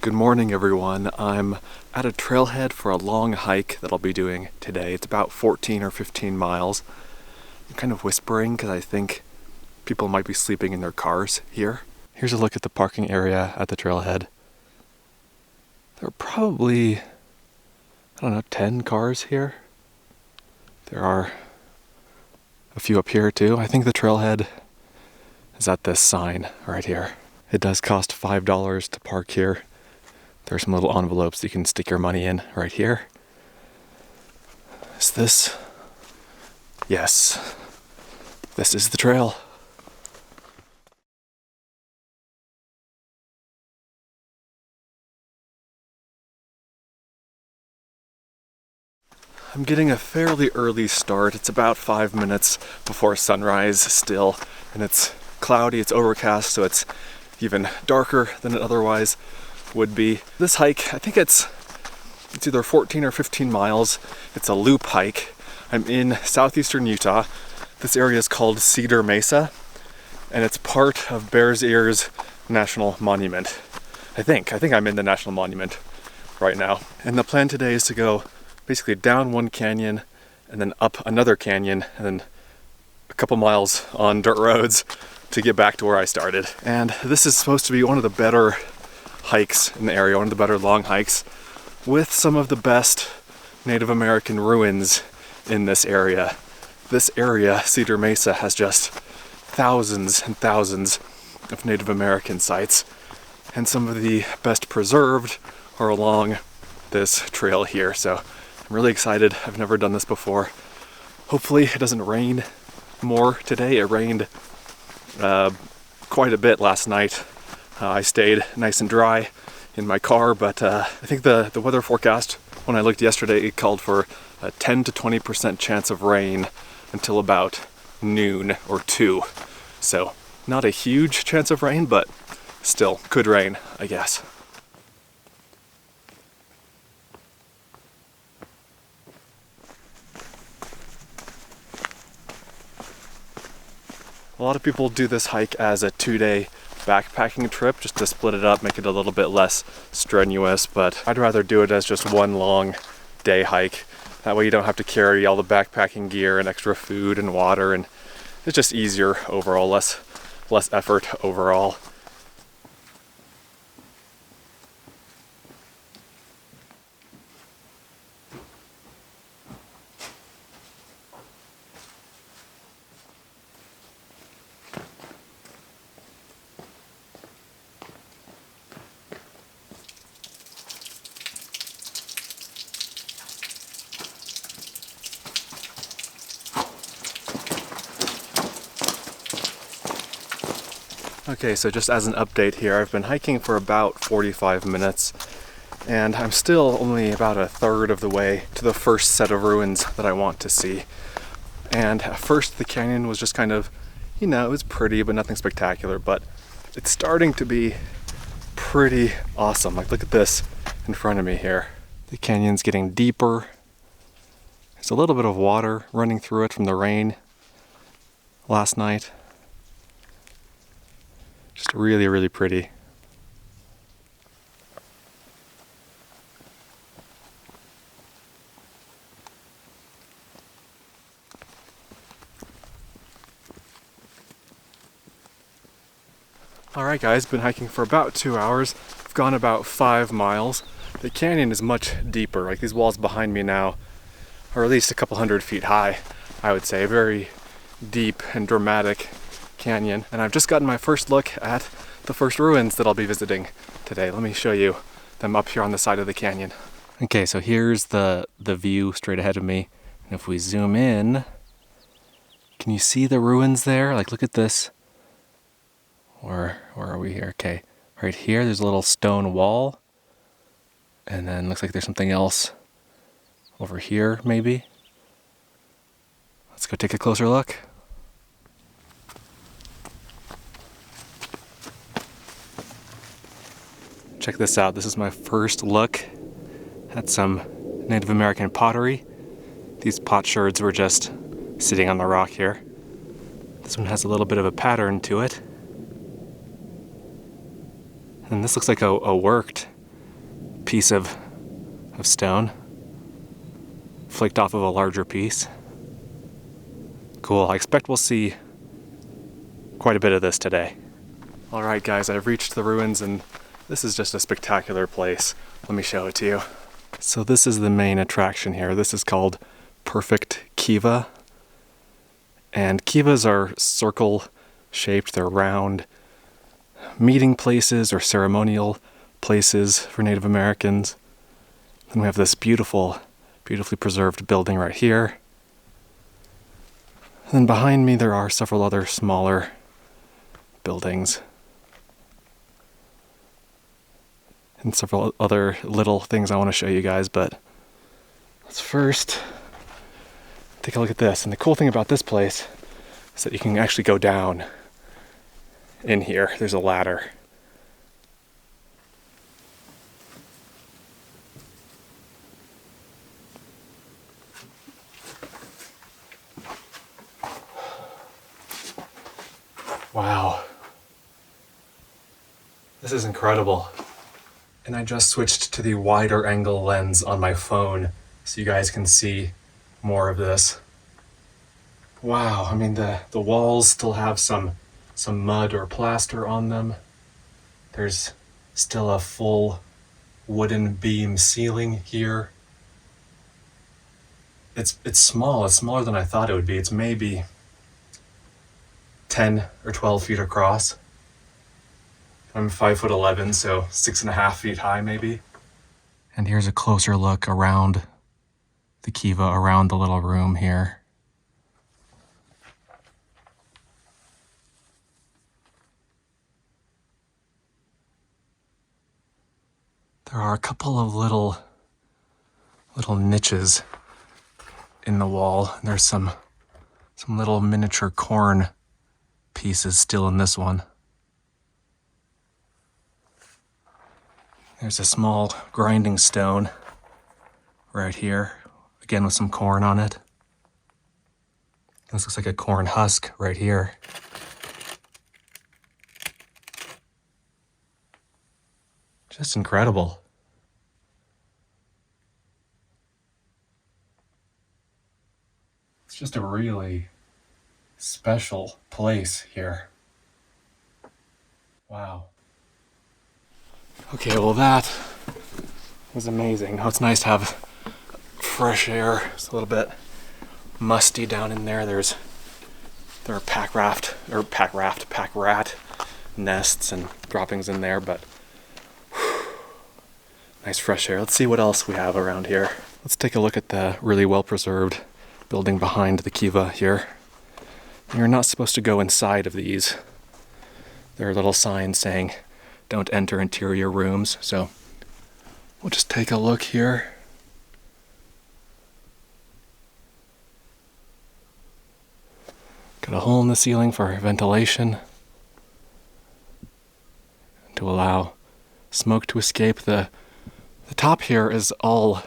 Good morning, everyone. I'm at a trailhead for a long hike that I'll be doing today. It's about 14 or 15 miles. I'm kind of whispering because I think people might be sleeping in their cars here. Here's a look at the parking area at the trailhead. There are probably, 10 cars here. There are a few up here too. I think the trailhead is at this sign right here. It does cost $5 to park here. There's some little envelopes you can stick your money in right here. Is this? Yes. This is the trail. I'm getting a fairly early start. It's about 5 minutes before sunrise still, and it's cloudy, it's overcast, so it's even darker than it otherwise would be. This hike, I think it's either 14 or 15 miles. It's a loop hike. I'm in southeastern Utah. This area is called Cedar Mesa, and it's part of Bears Ears National Monument. I think I'm in the National Monument right now. And the plan today is to go basically down one canyon and then up another canyon and then a couple miles on dirt roads to get back to where I started. And this is supposed to be one of the better hikes in the area, one of the better long hikes, with some of the best Native American ruins in this area. This area, Cedar Mesa, has just thousands and thousands of Native American sites, and some of the best preserved are along this trail here. So I'm really excited. I've never done this before. Hopefully it doesn't rain more today. It rained quite a bit last night. I stayed nice and dry in my car, but I think the weather forecast, when I looked yesterday, it called for a 10 to 20% chance of rain until about noon or 2. So not a huge chance of rain, but still could rain, I guess. A lot of people do this hike as a 2-day backpacking trip, just to split it up, make it a little bit less strenuous, but I'd rather do it as just one long day hike. That way you don't have to carry all the backpacking gear and extra food and water, and it's just easier overall, less effort overall. Okay, so just as an update here, I've been hiking for about 45 minutes, and I'm still only about a third of the way to the first set of ruins that I want to see. And at first the canyon was just kind of, it was pretty, but nothing spectacular, but it's starting to be pretty awesome. Like, look at this in front of me here. The canyon's getting deeper. There's a little bit of water running through it from the rain last night. Just really, really pretty. Alright guys, been hiking for about 2 hours. I've gone about 5 miles. The canyon is much deeper. Like, these walls behind me now are at least a couple hundred feet high, I would say. Very deep and dramatic canyon, and I've just gotten my first look at the first ruins that I'll be visiting today. Let me show you them up here on the side of the canyon. Okay, so here's the view straight ahead of me, and if we zoom in, can you see the ruins there? Like, look at this. Where are we here? Okay, right here there's a little stone wall, and then looks like there's something else over here maybe. Let's go take a closer look. Check this out. This is my first look at some Native American pottery. These potsherds were just sitting on the rock here. This one has a little bit of a pattern to it. And this looks like a worked piece of stone flaked off of a larger piece. Cool, I expect we'll see quite a bit of this today. All right guys, I've reached the ruins and this is just a spectacular place. Let me show it to you. So this is the main attraction here. This is called Perfect Kiva. And kivas are circle shaped, they're round meeting places or ceremonial places for Native Americans. Then we have this beautifully preserved building right here. And then behind me there are several other smaller buildings. And several other little things I want to show you guys, but let's first take a look at this. And the cool thing about this place is that you can actually go down in here. There's a ladder. Wow. This is incredible. And I just switched to the wider angle lens on my phone so you guys can see more of this. Wow, I mean the walls still have some mud or plaster on them. There's still a full wooden beam ceiling here. It's small, it's smaller than I thought it would be. It's maybe 10 or 12 feet across. I'm 5'11", so 6.5 feet high maybe. And here's a closer look around the Kiva, around the little room here. There are a couple of little niches in the wall. There's some little miniature corn pieces still in this one. There's a small grinding stone right here, again with some corn on it. This looks like a corn husk right here. Just incredible. It's just a really special place here. Wow. Okay, well that was amazing. Oh, it's nice to have fresh air. It's a little bit musty down in there. There are pack rat nests and droppings in there, but nice fresh air. Let's see what else we have around here. Let's take a look at the really well-preserved building behind the Kiva here. You're not supposed to go inside of these. There are little signs saying don't enter interior rooms, so we'll just take a look here. Got a hole in the ceiling for ventilation to allow smoke to escape. The top here is all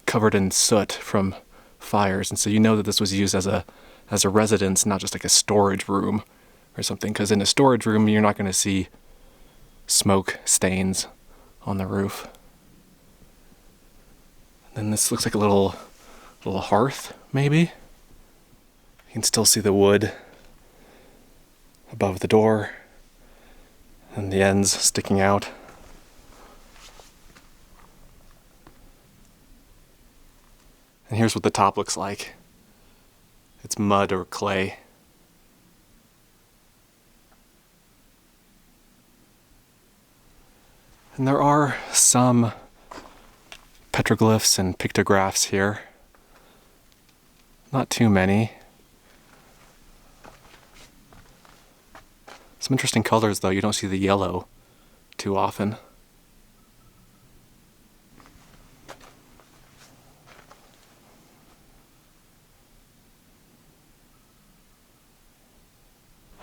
covered in soot from fires, and so you know that this was used as a residence, not just like a storage room or something, because in a storage room you're not going to see smoke stains on the roof. And then this looks like a little hearth, maybe. You can still see the wood above the door and the ends sticking out. And here's what the top looks like. It's mud or clay. And there are some petroglyphs and pictographs here. Not too many. Some interesting colors though. You don't see the yellow too often.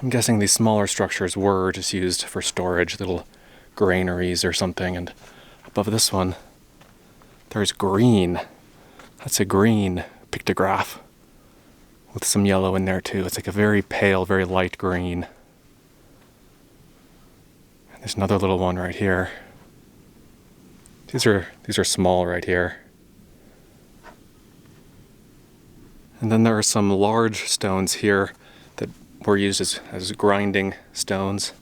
I'm guessing these smaller structures were just used for storage, little granaries or something. And above this one, there's green. That's a green pictograph with some yellow in there too. It's like a very pale, very light green. And there's another little one right here. These are small right here. And then there are some large stones here that were used as grinding stones.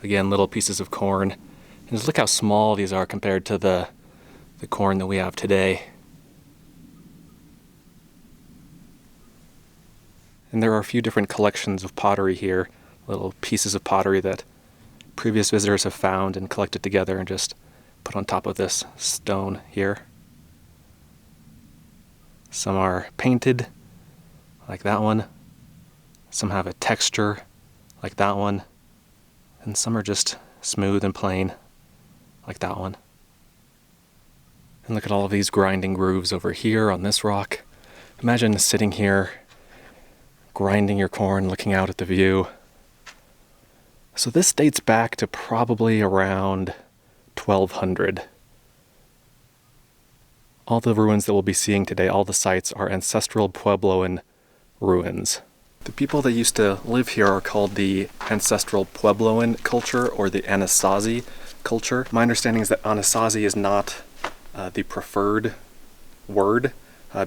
Again, little pieces of corn. And just look how small these are compared to the corn that we have today. And there are a few different collections of pottery here, little pieces of pottery that previous visitors have found and collected together and just put on top of this stone here. Some are painted, like that one. Some have a texture, like that one. And some are just smooth and plain, like that one. And look at all of these grinding grooves over here on this rock. Imagine sitting here, grinding your corn, looking out at the view. So this dates back to probably around 1200. All the ruins that we'll be seeing today, all the sites, are ancestral Puebloan ruins. The people that used to live here are called the ancestral Puebloan culture, or the Anasazi culture. My understanding is that Anasazi is not the preferred word,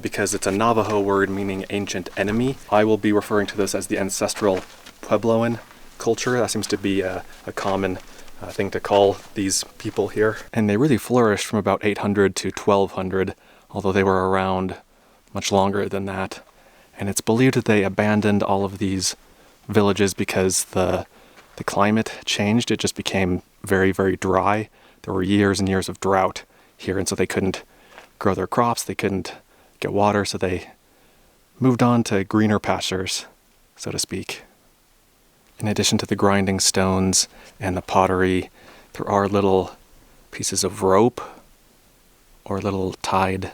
because it's a Navajo word meaning ancient enemy. I will be referring to this as the ancestral Puebloan culture. That seems to be a common thing to call these people here. And they really flourished from about 800 to 1200, although they were around much longer than that. And it's believed that they abandoned all of these villages because the climate changed. It just became very, very dry. There were years and years of drought here, and so they couldn't grow their crops, they couldn't get water, so they moved on to greener pastures, so to speak. In addition to the grinding stones and the pottery, there are little pieces of rope or little tied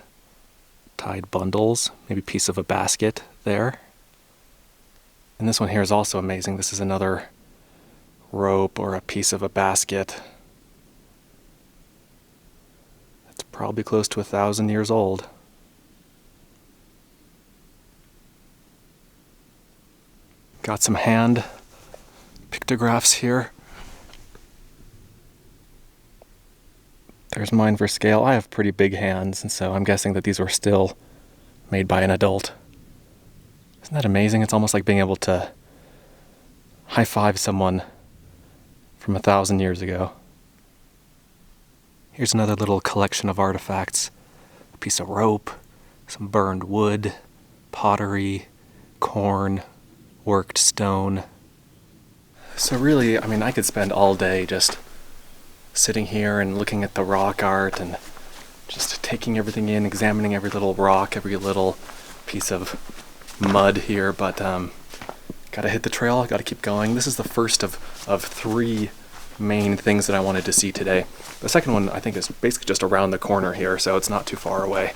bundles, maybe a piece of a basket there. And this one here is also amazing. This is another rope or a piece of a basket. It's probably close to 1,000 years old. Got some hand pictographs here. There's mine for scale. I have pretty big hands, and so I'm guessing that these were still made by an adult. Isn't that amazing? It's almost like being able to high-five someone from 1,000 years ago. Here's another little collection of artifacts. A piece of rope, some burned wood, pottery, corn, worked stone. So really, I mean, I could spend all day just sitting here and looking at the rock art and just taking everything in, examining every little rock, every little piece of mud here, but gotta hit the trail, gotta keep going. This is the first of 3 main things that I wanted to see today. The second one, I think, is basically just around the corner here, so it's not too far away.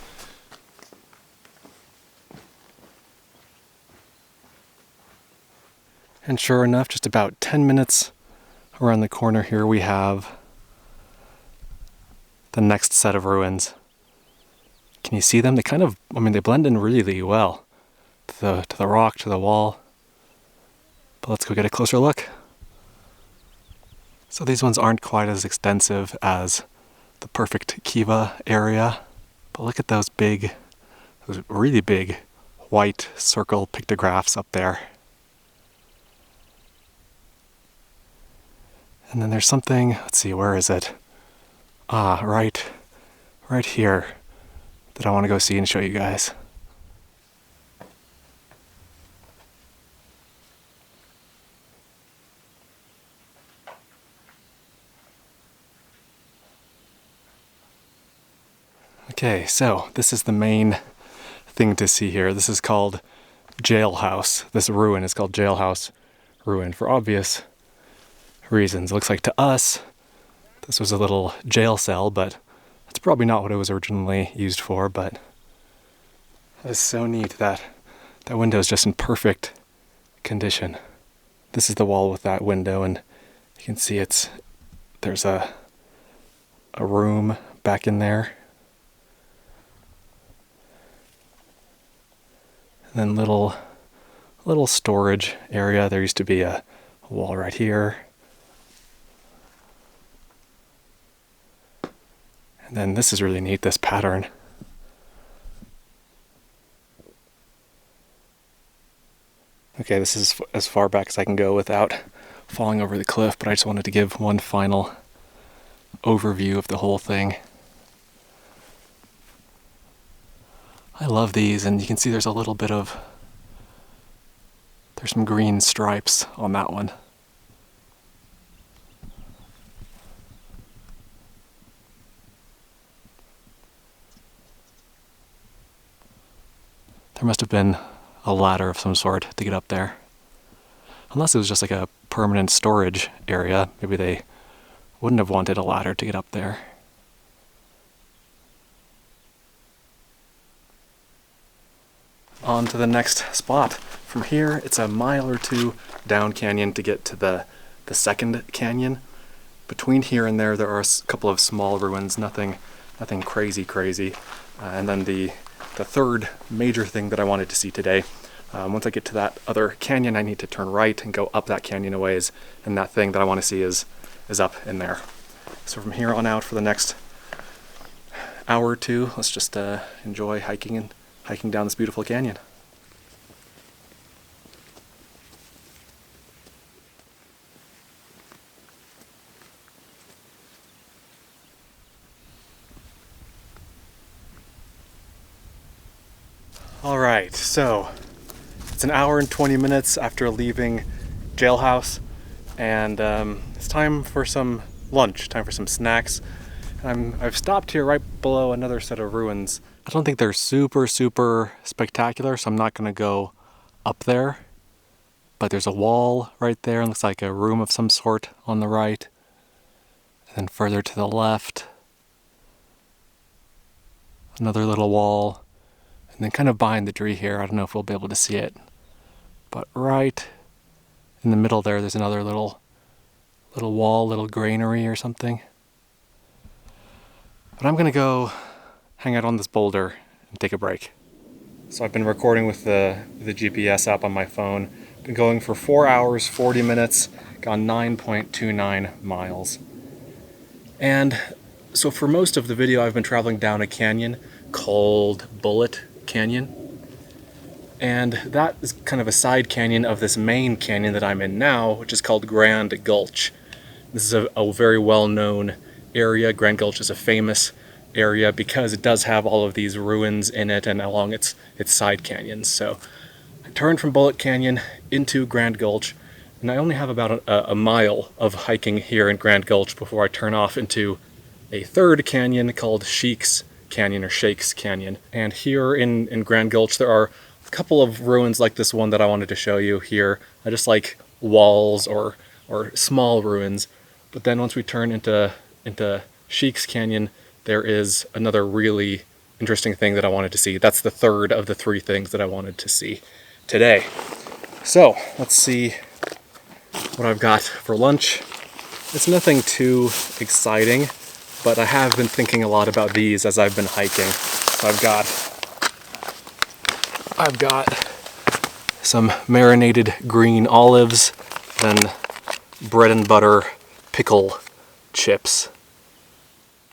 And sure enough, just about 10 minutes around the corner here, we have the next set of ruins. Can you see them? They kind of, I mean, they blend in really well to the rock, to the wall. But let's go get a closer look. So these ones aren't quite as extensive as the perfect Kiva area, but look at those really big white circle pictographs up there. And then there's something, let's see, where is it? Right here, that I want to go see and show you guys. Okay, so this is the main thing to see here. This is called Jailhouse. This ruin is called Jailhouse Ruin for obvious reasons. It looks like to us this was a little jail cell, but that's probably not what it was originally used for. But that is so neat that that window is just in perfect condition. This is the wall with that window, and you can see there's a room back in there. And then little storage area. There used to be a wall right here. And then this is really neat, this pattern. Okay, this is as far back as I can go without falling over the cliff, but I just wanted to give one final overview of the whole thing. I love these, and you can see there's a little bit of, there's some green stripes on that one. There must have been a ladder of some sort to get up there. Unless it was just like a permanent storage area, maybe they wouldn't have wanted a ladder to get up there. On to the next spot. From here, it's a mile or two down canyon to get to the second canyon. Between here and there are a couple of small ruins, nothing crazy. And then the third major thing that I wanted to see today, once I get to that other canyon, I need to turn right and go up that canyon a ways, and that thing that I want to see is up in there. So from here on out for the next hour or two, let's just enjoy hiking down this beautiful canyon. Alright, so it's an hour and 20 minutes after leaving Jailhouse, and it's time for some lunch, time for some snacks. I've stopped here right below another set of ruins. I don't think they're super spectacular, so I'm not going to go up there. But there's a wall right there, and looks like a room of some sort on the right. And then further to the left, another little wall. And then kind of behind the tree here, I don't know if we'll be able to see it, but right in the middle there's another little wall, little granary or something. But I'm gonna go hang out on this boulder and take a break. So I've been recording with the GPS app on my phone. Been going for 4 hours, 40 minutes, gone 9.29 miles. And so for most of the video I've been traveling down a canyon called Bullet Canyon, and that is kind of a side canyon of this main canyon that I'm in now, which is called Grand Gulch. This is a very well-known area. Grand Gulch is a famous area because it does have all of these ruins in it and along its side canyons. So I turned from Bullet Canyon into Grand Gulch, and I only have about a mile of hiking here in Grand Gulch before I turn off into a third canyon called Sheiks Canyon or Sheiks Canyon. And here in Grand Gulch there are a couple of ruins like this one that I wanted to show you here. I just like walls or small ruins. But then once we turn into Sheiks Canyon, there is another really interesting thing that I wanted to see. That's the third of the three things that I wanted to see today. So let's see what I've got for lunch. It's nothing too exciting, but I have been thinking a lot about these as I've been hiking. So I've got some marinated green olives, then bread and butter pickle chips.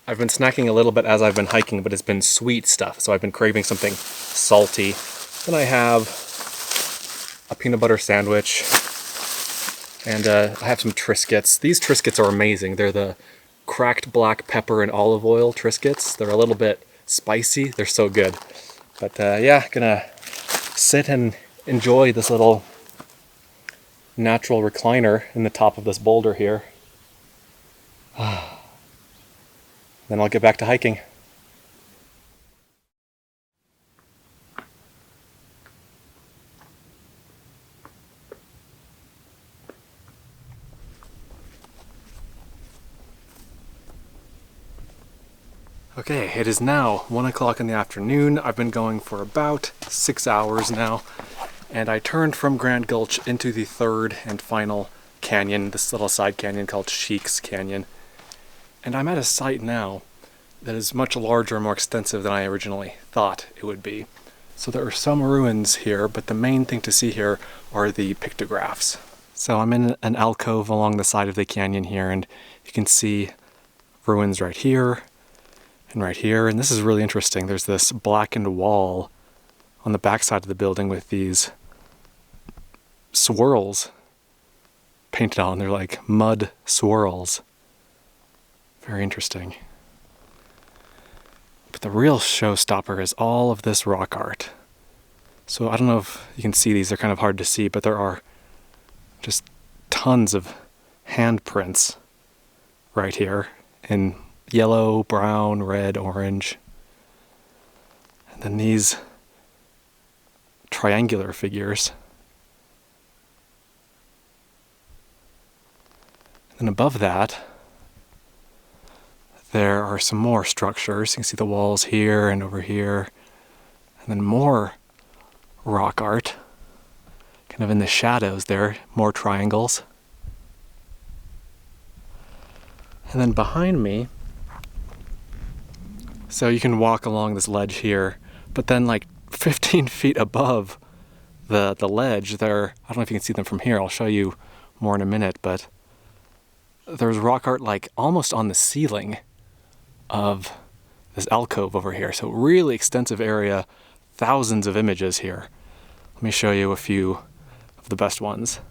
I've been snacking a little bit as I've been hiking, but it's been sweet stuff, so I've been craving something salty. Then I have a peanut butter sandwich, and I have some Triscuits. These Triscuits are amazing. They're the cracked black pepper and olive oil Triscuits. They're a little bit spicy. They're so good. But yeah, gonna sit and enjoy this little natural recliner in the top of this boulder here. Then I'll get back to hiking. Okay, it is now 1 o'clock in the afternoon. I've been going for about 6 hours now, and I turned from Grand Gulch into the third and final canyon, this little side canyon called Sheiks Canyon. And I'm at a site now that is much larger and more extensive than I originally thought it would be. So there are some ruins here, but the main thing to see here are the pictographs. So I'm in an alcove along the side of the canyon here, and you can see ruins right here. And right here, and this is really interesting, there's this blackened wall on the backside of the building with these swirls painted on. They're like mud swirls. Very interesting. But the real showstopper is all of this rock art. So I don't know if you can see these, they're kind of hard to see, but there are just tons of handprints right here in yellow, brown, red, orange. And then these triangular figures. And above that, there are some more structures. You can see the walls here and over here. And then more rock art. Kind of in the shadows there, more triangles. And then behind me, so you can walk along this ledge here, but then like 15 feet above the ledge there, I don't know if you can see them from here, I'll show you more in a minute, but there's rock art like almost on the ceiling of this alcove over here. So really extensive area, thousands of images here. Let me show you a few of the best ones.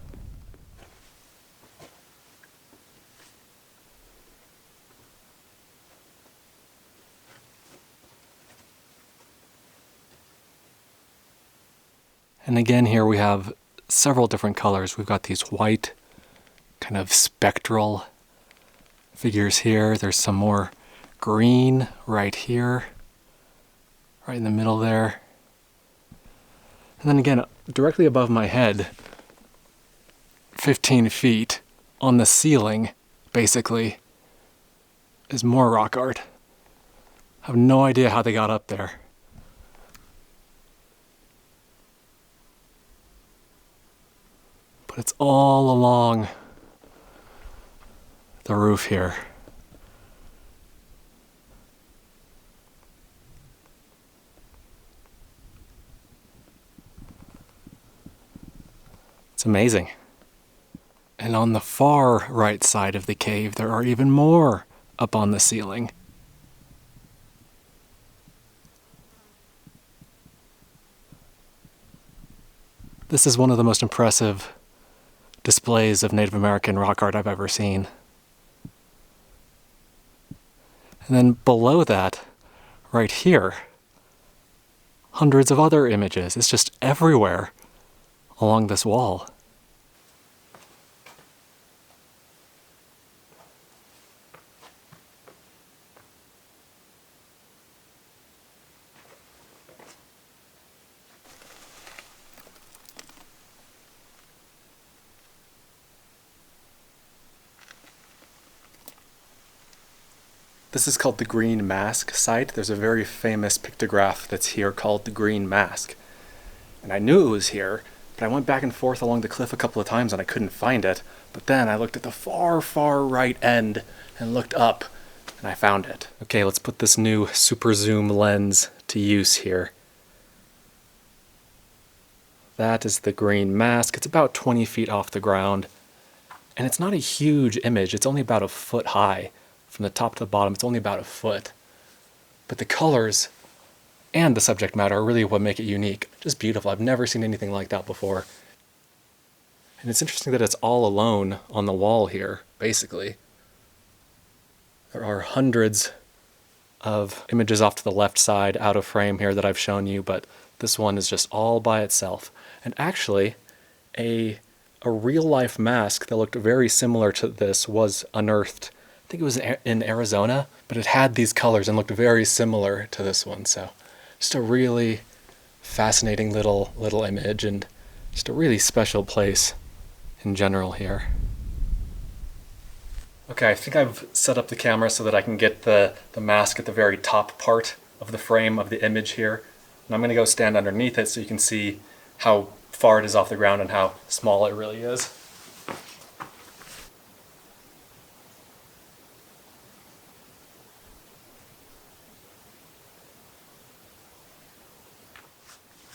And again here we have several different colors. We've got these white, kind of spectral figures here. There's some more green right here, right in the middle there. And then again, directly above my head, 15 feet on the ceiling, basically, is more rock art. I have no idea how they got up there. But it's all along the roof here. It's amazing. And on the far right side of the cave, there are even more up on the ceiling. This is one of the most impressive displays of Native American rock art I've ever seen. And then below that, right here, hundreds of other images. It's just everywhere along this wall. This is called the Green Mask site. There's a very famous pictograph that's here called the Green Mask. And I knew it was here, but I went back and forth along the cliff a couple of times and I couldn't find it. But then I looked at the far, far right end and looked up and I found it. Okay, let's put this new super zoom lens to use here. That is the Green Mask. It's about 20 feet off the ground. And it's not a huge image. It's only about a foot high. From the top to the bottom, it's only about a foot. But the colors and the subject matter are really what make it unique. Just beautiful. I've never seen anything like that before. And it's interesting that it's all alone on the wall here, basically. There are hundreds of images off to the left side, out of frame here that I've shown you, but this one is just all by itself. And actually, a real-life mask that looked very similar to this was unearthed. I think it was in Arizona, but it had these colors and looked very similar to this one. So just a really fascinating little image and just a really special place in general here. Okay, I think I've set up the camera so that I can get the mask at the very top part of the frame of the image here. And I'm going to go stand underneath it so you can see how far it is off the ground and how small it really is.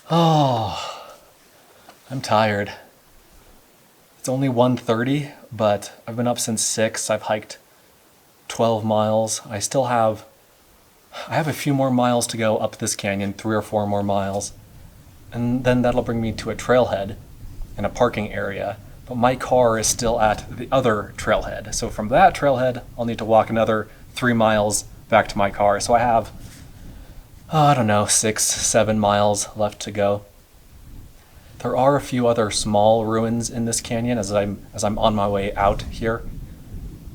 Oh, I'm tired. It's only 1:30, but I've been up since 6. I've hiked 12 miles. I still have I have a few more miles to go up this canyon, 3 or 4 more miles, and then that'll bring me to a trailhead and a parking area. But my car is still at the other trailhead. So from that trailhead, I'll need to walk another 3 miles back to my car. So I have, I don't know, 6, 7 miles left to go. There are a few other small ruins in this canyon as I'm on my way out here.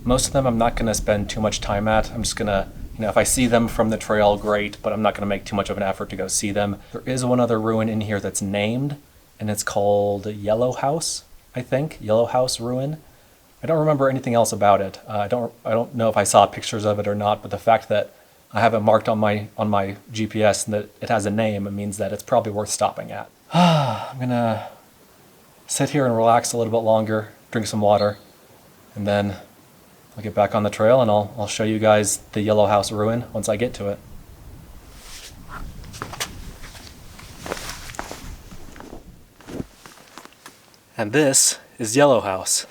Most of them I'm not going to spend too much time at. I'm just going to, if I see them from the trail, great, but I'm not going to make too much of an effort to go see them. There is one other ruin in here that's named, and it's called Jailhouse, I think. Jailhouse Ruin. I don't remember anything else about it. I don't know if I saw pictures of it or not, but the fact that I have it marked on my GPS and that it has a name, it means that it's probably worth stopping at. I'm gonna sit here and relax a little bit longer, drink some water, and then I'll get back on the trail and I'll show you guys the Jailhouse Ruin once I get to it. And this is Jailhouse.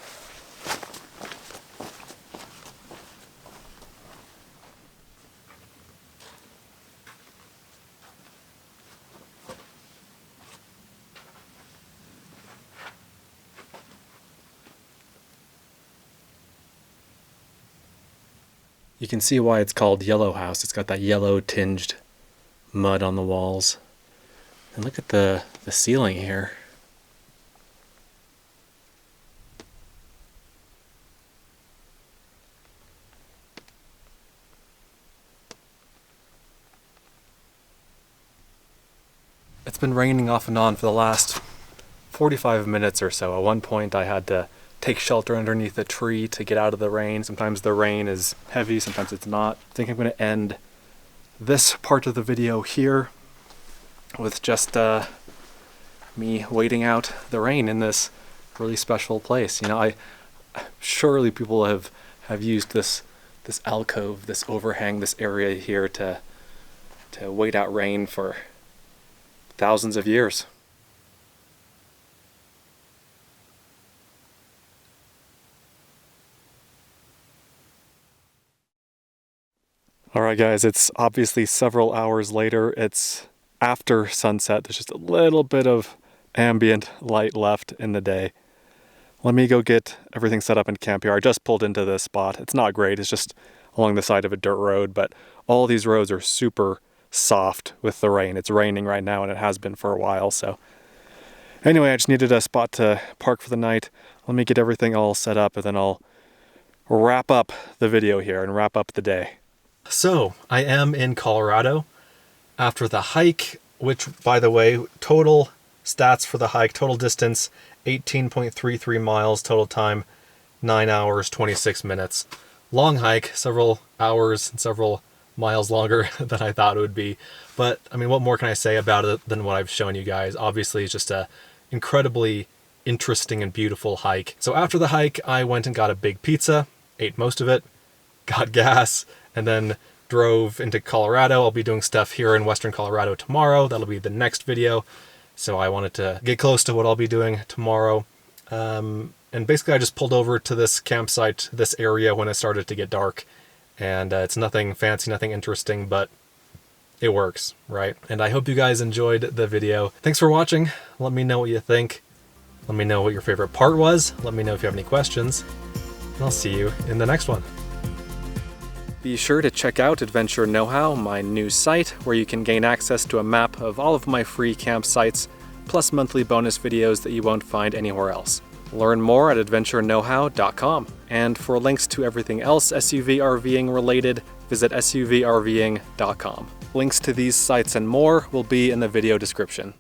You can see why it's called Jailhouse. It's got that yellow tinged mud on the walls. And look at the ceiling here. It's been raining off and on for the last 45 minutes or so. At one point I had to take shelter underneath a tree to get out of the rain. Sometimes the rain is heavy, sometimes it's not. I think I'm going to end this part of the video here with just me waiting out the rain in this really special place. Surely people have used this alcove, this overhang, this area here to wait out rain for thousands of years. Alright guys, it's obviously several hours later. It's after sunset. There's just a little bit of ambient light left in the day. Let me go get everything set up in camp here. I just pulled into this spot. It's not great. It's just along the side of a dirt road, but all these roads are super soft with the rain. It's raining right now and it has been for a while. So anyway, I just needed a spot to park for the night. Let me get everything all set up and then I'll wrap up the video here and wrap up the day. So, I am in Colorado after the hike, which, by the way, total stats for the hike, total distance, 18.33 miles, total time, 9 hours, 26 minutes. Long hike, several hours and several miles longer than I thought it would be. But, I mean, what more can I say about it than what I've shown you guys? Obviously, it's just a incredibly interesting and beautiful hike. So after the hike, I went and got a big pizza, ate most of it, got gas, and then drove into Colorado. I'll be doing stuff here in Western Colorado tomorrow. That'll be the next video. So I wanted to get close to what I'll be doing tomorrow. And basically I just pulled over to this campsite, this area, when it started to get dark. And it's nothing fancy, nothing interesting, but it works, right? And I hope you guys enjoyed the video. Thanks for watching. Let me know what you think. Let me know what your favorite part was. Let me know if you have any questions. And I'll see you in the next one. Be sure to check out Adventure Know-How, my new site, where you can gain access to a map of all of my free campsites, plus monthly bonus videos that you won't find anywhere else. Learn more at adventureknowhow.com. And for links to everything else SUV RVing related, visit suvrving.com. Links to these sites and more will be in the video description.